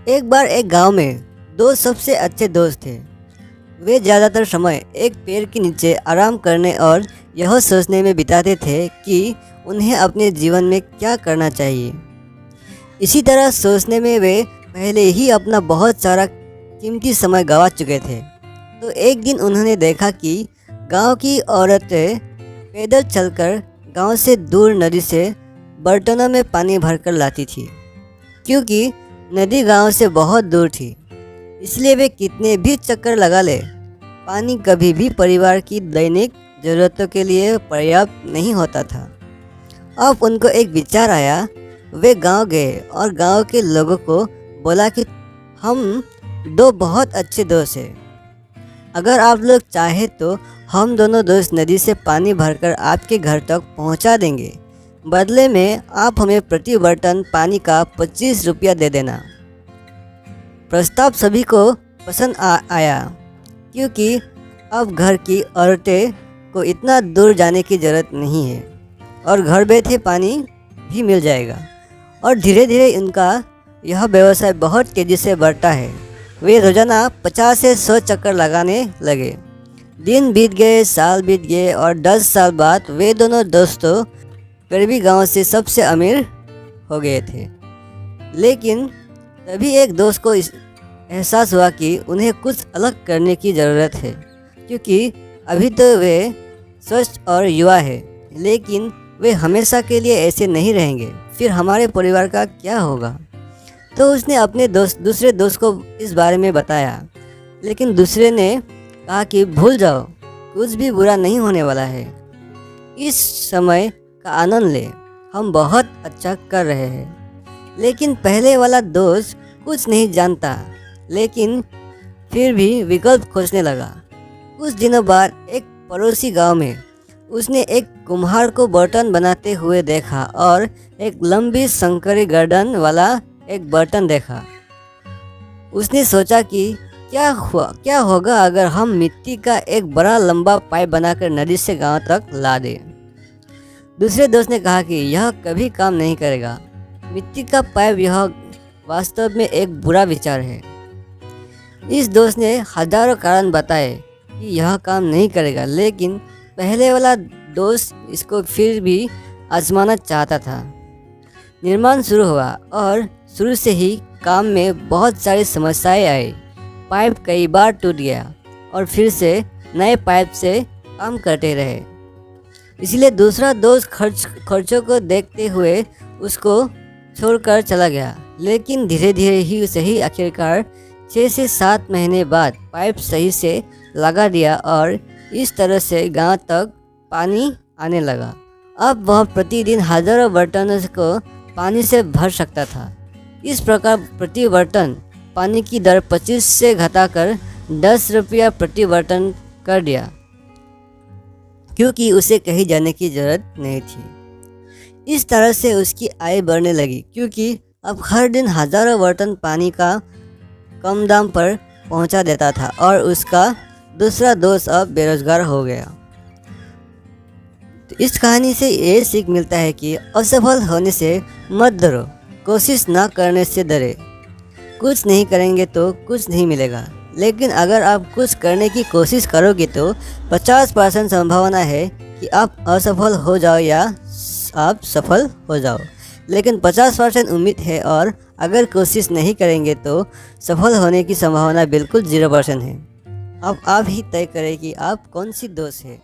एक बार एक गांव में दो सबसे अच्छे दोस्त थे। वे ज़्यादातर समय एक पेड़ के नीचे आराम करने और यह सोचने में बिताते थे कि उन्हें अपने जीवन में क्या करना चाहिए। इसी तरह सोचने में वे पहले ही अपना बहुत सारा कीमती समय गंवा चुके थे। तो एक दिन उन्होंने देखा कि गांव की औरतें पैदल चलकर गांव से दूर नदी से बर्तनों में पानी भरकर लाती थी। क्योंकि नदी गांव से बहुत दूर थी, इसलिए वे कितने भी चक्कर लगा ले, पानी कभी भी परिवार की दैनिक ज़रूरतों के लिए पर्याप्त नहीं होता था। अब उनको एक विचार आया। वे गांव गए और गांव के लोगों को बोला कि हम दो बहुत अच्छे दोस्त हैं। अगर आप लोग चाहे तो हम दोनों दोस्त नदी से पानी भरकर आपके घर तक पहुंचा देंगे। बदले में आप हमें प्रति बर्तन पानी का 25 रुपया दे देना। प्रस्ताव सभी को पसंद आया, क्योंकि अब घर की औरतें को इतना दूर जाने की ज़रूरत नहीं है और घर बैठे पानी भी मिल जाएगा। और धीरे धीरे उनका यह व्यवसाय बहुत तेज़ी से बढ़ता है। वे रोज़ाना 50 से 100 चक्कर लगाने लगे। दिन बीत गए, साल बीत गए और 10 साल बाद वे दोनों दोस्तों करीबी गांव से सबसे अमीर हो गए थे। लेकिन तभी एक दोस्त को एहसास हुआ कि उन्हें कुछ अलग करने की ज़रूरत है, क्योंकि अभी तो वे स्वस्थ और युवा है, लेकिन वे हमेशा के लिए ऐसे नहीं रहेंगे। फिर हमारे परिवार का क्या होगा? तो उसने अपने दूसरे दोस्त को इस बारे में बताया। लेकिन दूसरे ने कहा कि भूल जाओ, कुछ भी बुरा नहीं होने वाला है। इस समय का आनंद ले, हम बहुत अच्छा कर रहे हैं। लेकिन पहले वाला दोस्त कुछ नहीं जानता, लेकिन फिर भी विकल्प खोजने लगा। कुछ दिनों बाद एक पड़ोसी गांव में उसने एक कुम्हार को बर्तन बनाते हुए देखा और एक लंबी संकरी गर्दन वाला एक बर्तन देखा। उसने सोचा कि क्या होगा अगर हम मिट्टी का एक बड़ा लंबा पाइप बनाकर नदी से गांव तक ला दें। दूसरे दोस्त ने कहा कि यह कभी काम नहीं करेगा। मिट्टी का पाइप, यह वास्तव में एक बुरा विचार है। इस दोस्त ने हजारों कारण बताए कि यह काम नहीं करेगा, लेकिन पहले वाला दोस्त इसको फिर भी आजमाना चाहता था। निर्माण शुरू हुआ और शुरू से ही काम में बहुत सारी समस्याएं आई। पाइप कई बार टूट गया और फिर से नए पाइप से काम करते रहे। इसलिए दूसरा दोस्त खर्चों को देखते हुए उसको छोड़कर चला गया। लेकिन धीरे धीरे ही सही आखिरकार 6 से 7 महीने बाद पाइप सही से लगा दिया और इस तरह से गांव तक पानी आने लगा। अब वह प्रतिदिन हजारों बर्तनों को पानी से भर सकता था। इस प्रकार प्रति बर्तन पानी की दर 25 से घटाकर 10 रुपया प्रति बर्तन कर दिया, क्योंकि उसे कहीं जाने की ज़रूरत नहीं थी। इस तरह से उसकी आय बढ़ने लगी, क्योंकि अब हर दिन हजारों बर्तन पानी का कम दाम पर पहुंचा देता था और उसका दूसरा दोस्त अब बेरोजगार हो गया। तो इस कहानी से ये सीख मिलता है कि असफल होने से मत डरो, कोशिश ना करने से डरे। कुछ नहीं करेंगे तो कुछ नहीं मिलेगा, लेकिन अगर आप कुछ करने की कोशिश करोगे तो 50% संभावना है कि आप असफल हो जाओ या आप सफल हो जाओ। लेकिन 50% उम्मीद है, और अगर कोशिश नहीं करेंगे तो सफल होने की संभावना बिल्कुल 0% है। अब आप ही तय करें कि आप कौन सी दोस्त है।